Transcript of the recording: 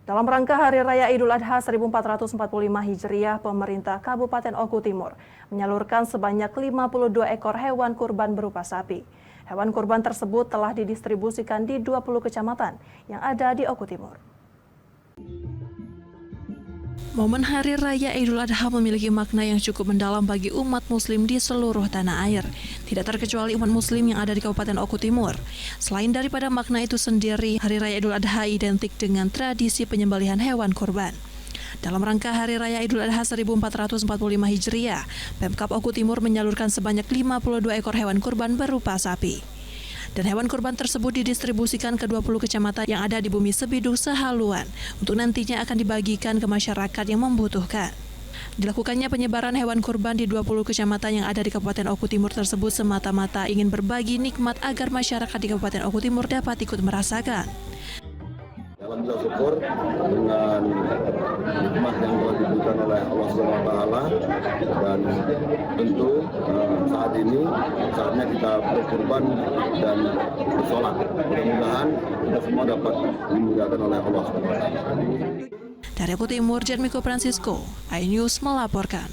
Dalam rangka Hari Raya Idul Adha 1445 Hijriah, pemerintah Kabupaten Oku Timur menyalurkan sebanyak 52 ekor hewan kurban berupa sapi. Hewan kurban tersebut telah didistribusikan di 20 kecamatan yang ada di Oku Timur. Momen Hari Raya Idul Adha memiliki makna yang cukup mendalam bagi umat muslim di seluruh tanah air. Tidak terkecuali umat muslim yang ada di Kabupaten Oku Timur. Selain daripada makna itu sendiri, Hari Raya Idul Adha identik dengan tradisi penyembelihan hewan kurban. Dalam rangka Hari Raya Idul Adha 1445 Hijriah, Pemkab Oku Timur menyalurkan sebanyak 52 ekor hewan kurban berupa sapi. Dan hewan kurban tersebut didistribusikan ke 20 kecamatan yang ada di Bumi Sebidung Sehaluan untuk nantinya akan dibagikan ke masyarakat yang membutuhkan. Dilakukannya penyebaran hewan kurban di 20 kecamatan yang ada di Kabupaten Oku Timur tersebut semata-mata ingin berbagi nikmat agar masyarakat di Kabupaten Oku Timur dapat ikut merasakan. Alhamdulillah syukur dengan nikmat yang telah diberikan oleh Allah SWT, dan tentu saat ini saatnya kita berkurban dan bersolat. Mudah-mudahan kita semua dapat dimuliakan oleh Allah SWT. Dari Oku Timur, Jermiko Francisco, iNews melaporkan.